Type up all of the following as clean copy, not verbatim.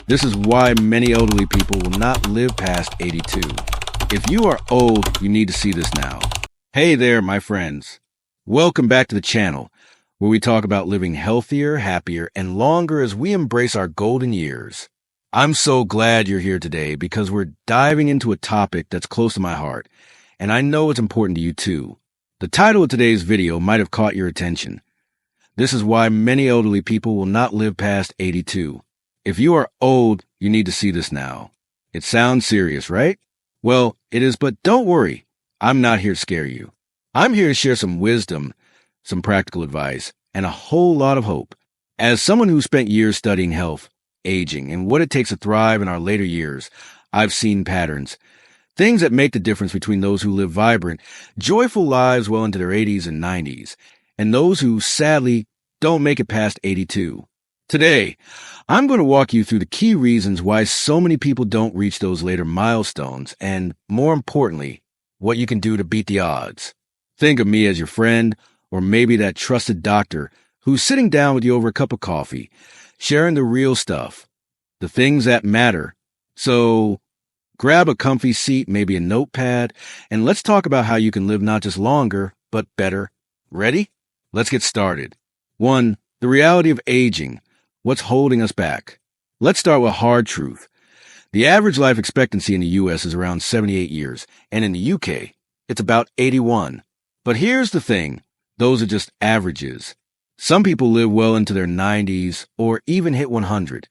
This is why many elderly people will not live past 82. If you are old, you need to see this now. Hey there, my friends. Welcome back to the channel, where we talk about living healthier, happier, and longer as we embrace our golden years. I'm so glad you're here today because we're diving into a topic that's close to my heart, and I know it's important to you too. The title of today's video might have caught your attention. This is why many elderly people will not live past 82. If you are old, you need to see this now. It sounds serious, right? Well, it is, but don't worry. I'm not here to scare you. I'm here to share some wisdom, some practical advice, and a whole lot of hope. As someone who spent years studying health, aging, and what it takes to thrive in our later years, I've seen patterns, things that make the difference between those who live vibrant, joyful lives well into their 80s and 90s, and those who, sadly, don't make it past 82. Today, I'm going to walk you through the key reasons why so many people don't reach those later milestones, and more importantly, what you can do to beat the odds. Think of me as your friend, or maybe that trusted doctor who's sitting down with you over a cup of coffee, sharing the real stuff, the things that matter. So grab a comfy seat, maybe a notepad, and let's talk about how you can live not just longer, but better. Ready? Let's get started. 1. The reality of aging. What's holding us back? Let's start with hard truth. The average life expectancy in the U.S. is around 78 years, and in the U.K., it's about 81. But here's the thing. Those are just averages. Some people live well into their 90s or even hit 100,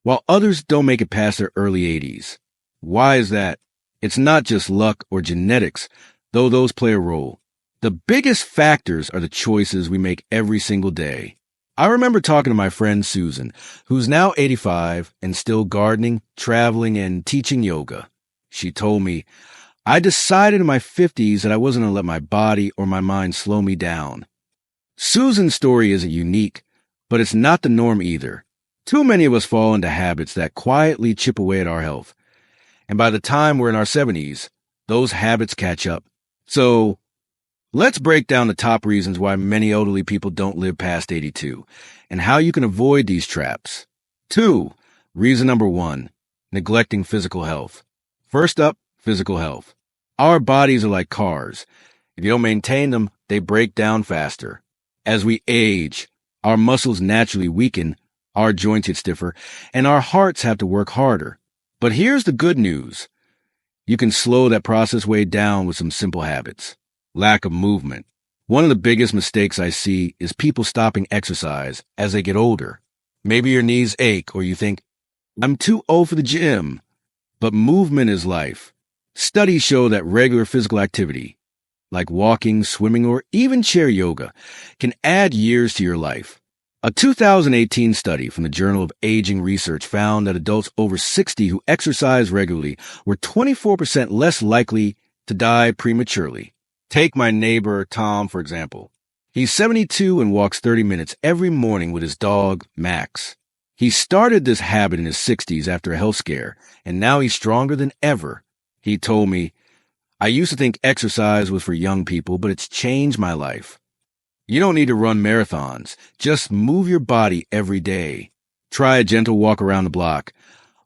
while others don't make it past their early 80s. Why is that? It's not just luck or genetics, though those play a role. The biggest factors are the choices we make every single day. I remember talking to my friend Susan, who's now 85 and still gardening, traveling, and teaching yoga. She told me, I decided in my 50s that I wasn't going to let my body or my mind slow me down. Susan's story isn't unique, but it's not the norm either. Too many of us fall into habits that quietly chip away at our health. And by the time we're in our 70s, those habits catch up. So let's break down the top reasons why many elderly people don't live past 82 and how you can avoid these traps. 2. Reason number 1, neglecting physical health. First up, physical health. Our bodies are like cars. If you don't maintain them, they break down faster. As we age, our muscles naturally weaken, our joints get stiffer, and our hearts have to work harder. But here's the good news. You can slow that process way down with some simple habits. Lack of movement. One of the biggest mistakes I see is people stopping exercise as they get older. Maybe your knees ache or you think, I'm too old for the gym. But movement is life. Studies show that regular physical activity, like walking, swimming, or even chair yoga, can add years to your life. A 2018 study from the Journal of Aging Research found that adults over 60 who exercise regularly were 24% less likely to die prematurely. Take my neighbor, Tom, for example. He's 72 and walks 30 minutes every morning with his dog, Max. He started this habit in his 60s after a health scare, and now he's stronger than ever. He told me, I used to think exercise was for young people, but it's changed my life. You don't need to run marathons. Just move your body every day. Try a gentle walk around the block,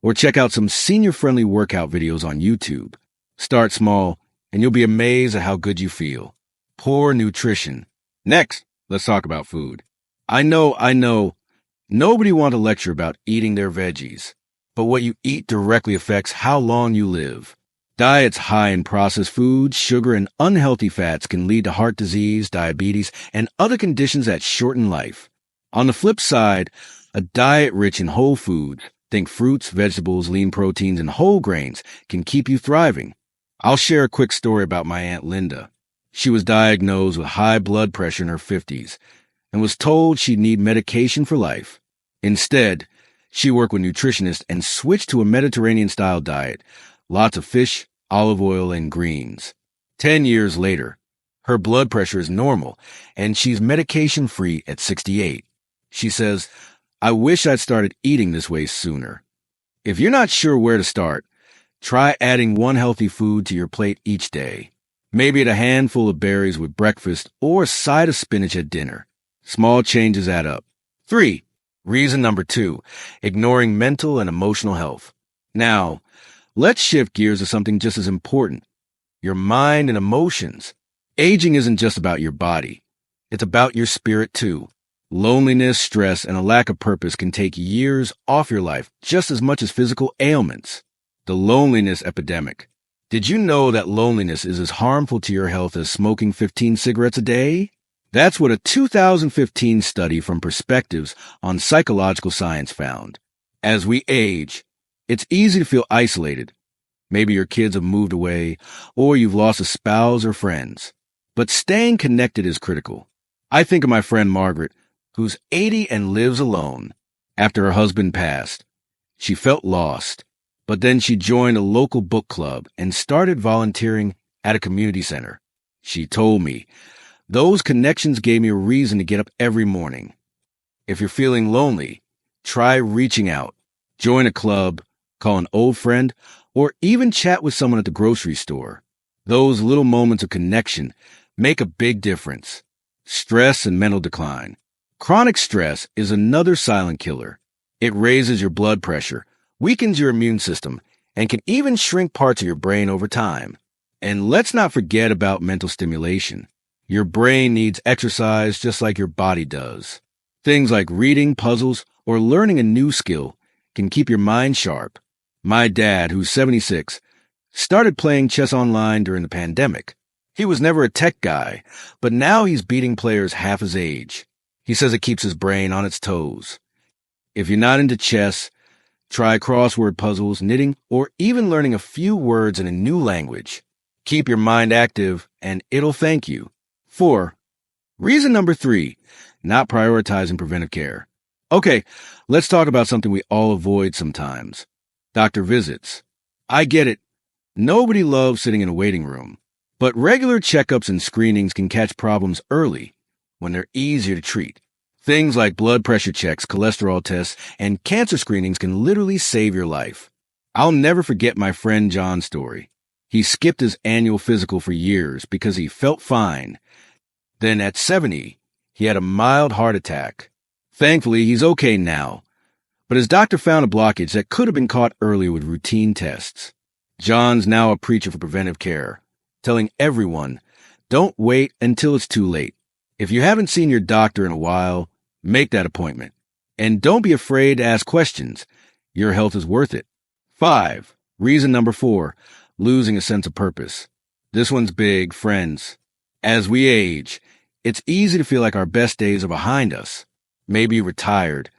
or check out some senior-friendly workout videos on YouTube. Start small, and you'll be amazed at how good you feel. Poor nutrition. Next, let's talk about food. I know. Nobody wants to lecture about eating their veggies, but what you eat directly affects how long you live. Diets high in processed foods, sugar, and unhealthy fats can lead to heart disease, diabetes, and other conditions that shorten life. On the flip side, a diet rich in whole foods, think fruits, vegetables, lean proteins, and whole grains, can keep you thriving. I'll share a quick story about my Aunt Linda. She was diagnosed with high blood pressure in her 50s and was told she'd need medication for life. Instead, she worked with nutritionists and switched to a Mediterranean-style diet. Lots of fish, olive oil, and greens. 10 years later, her blood pressure is normal, and she's medication-free at 68. She says, I wish I'd started eating this way sooner. If you're not sure where to start, try adding one healthy food to your plate each day. Maybe add a handful of berries with breakfast or a side of spinach at dinner. Small changes add up. 3. Reason number 2, ignoring mental and emotional health. Now, let's shift gears to something just as important, your mind and emotions. Aging isn't just about your body. It's about your spirit too. Loneliness, stress, and a lack of purpose can take years off your life just as much as physical ailments. The loneliness epidemic. Did you know that loneliness is as harmful to your health as smoking 15 cigarettes a day? That's what a 2015 study from Perspectives on Psychological Science found. As we age, it's easy to feel isolated. Maybe your kids have moved away, or you've lost a spouse or friends. But staying connected is critical. I think of my friend Margaret, who's 80 and lives alone. After her husband passed, she felt lost, but then she joined a local book club and started volunteering at a community center. She told me, "Those connections gave me a reason to get up every morning." If you're feeling lonely, try reaching out. Join a club, call an old friend, or even chat with someone at the grocery store. Those little moments of connection make a big difference. Stress and mental decline. Chronic stress is another silent killer. It raises your blood pressure, weakens your immune system, and can even shrink parts of your brain over time. And let's not forget about mental stimulation. Your brain needs exercise just like your body does. Things like reading, puzzles, or learning a new skill can keep your mind sharp. My dad, who's 76, started playing chess online during the pandemic. He was never a tech guy, but now he's beating players half his age. He says it keeps his brain on its toes. If you're not into chess, try crossword puzzles, knitting, or even learning a few words in a new language. Keep your mind active, and it'll thank you. 4. Reason number 3, not prioritizing preventive care. Okay, let's talk about something we all avoid sometimes. Doctor visits. I get it. Nobody loves sitting in a waiting room. But regular checkups and screenings can catch problems early when they're easier to treat. Things like blood pressure checks, cholesterol tests, and cancer screenings can literally save your life. I'll never forget my friend John's story. He skipped his annual physical for years because he felt fine. Then at 70, he had a mild heart attack. Thankfully, he's okay now. But his doctor found a blockage that could have been caught earlier with routine tests. John's now a preacher for preventive care, telling everyone, don't wait until it's too late. If you haven't seen your doctor in a while, make that appointment. And don't be afraid to ask questions. Your health is worth it. 5. Reason number 4, losing a sense of purpose. This one's big, friends. As we age, it's easy to feel like our best days are behind us. Maybe you're retired,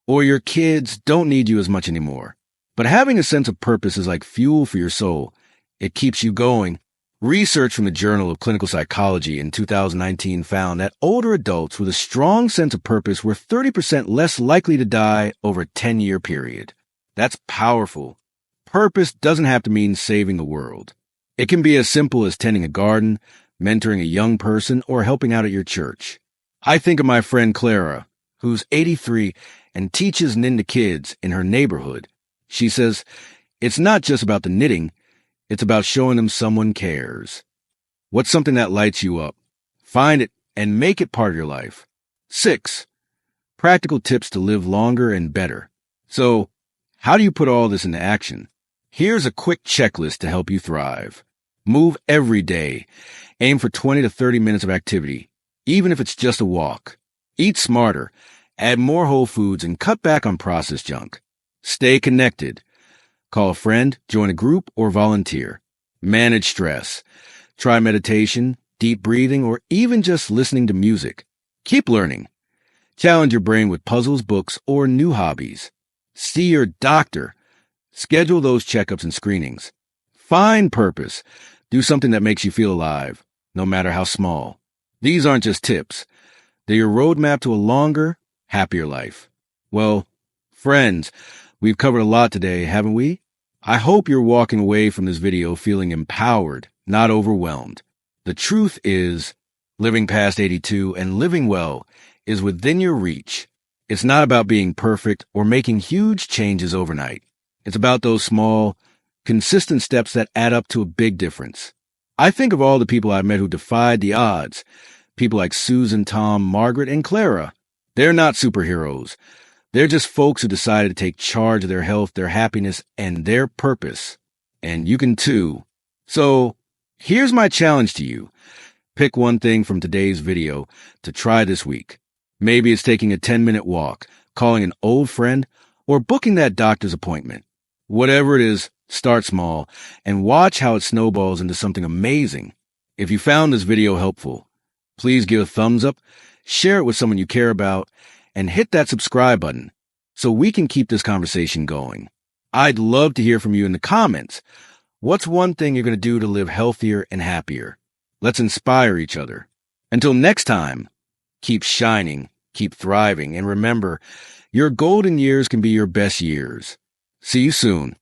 or your kids don't need you as much anymore. But having a sense of purpose is like fuel for your soul. It keeps you going. Research from the Journal of Clinical Psychology in 2019 found that older adults with a strong sense of purpose were 30% less likely to die over a 10-year period. That's powerful. Purpose doesn't have to mean saving the world. It can be as simple as tending a garden, mentoring a young person, or helping out at your church. I think of my friend Clara, who's 83 and teaches Ninja kids in her neighborhood. She says, it's not just about the knitting, it's about showing them someone cares. What's something that lights you up? Find it and make it part of your life. 6. Practical tips to live longer and better. So, how do you put all this into action? Here's a quick checklist to help you thrive. Move every day. Aim for 20 to 30 minutes of activity, even if it's just a walk. Eat smarter. Add more whole foods and cut back on processed junk. Stay connected. Call a friend, join a group, or volunteer. Manage stress. Try meditation, deep breathing, or even just listening to music. Keep learning. Challenge your brain with puzzles, books, or new hobbies. See your doctor. Schedule those checkups and screenings. Find purpose. Do something that makes you feel alive, no matter how small. These aren't just tips. They're your roadmap to a longer, happier life. Well, friends, we've covered a lot today, haven't we? I hope you're walking away from this video feeling empowered, not overwhelmed. The truth is, living past 82 and living well is within your reach. It's not about being perfect or making huge changes overnight. It's about those small, consistent steps that add up to a big difference. I think of all the people I've met who defied the odds. People like Susan, Tom, Margaret, and Clara. They're not superheroes, They're just folks who decided to take charge of their health, their happiness, and their purpose. And you can too. So, here's my challenge to you. Pick one thing from today's video to try this week. Maybe it's taking a 10-minute walk, calling an old friend, or booking that doctor's appointment. Whatever it is, start small and watch how it snowballs into something amazing. If you found this video helpful, please give a thumbs up, share it with someone you care about, and hit that subscribe button so we can keep this conversation going. I'd love to hear from you in the comments. What's one thing you're going to do to live healthier and happier? Let's inspire each other. Until next time, keep shining, keep thriving, and remember, your golden years can be your best years. See you soon.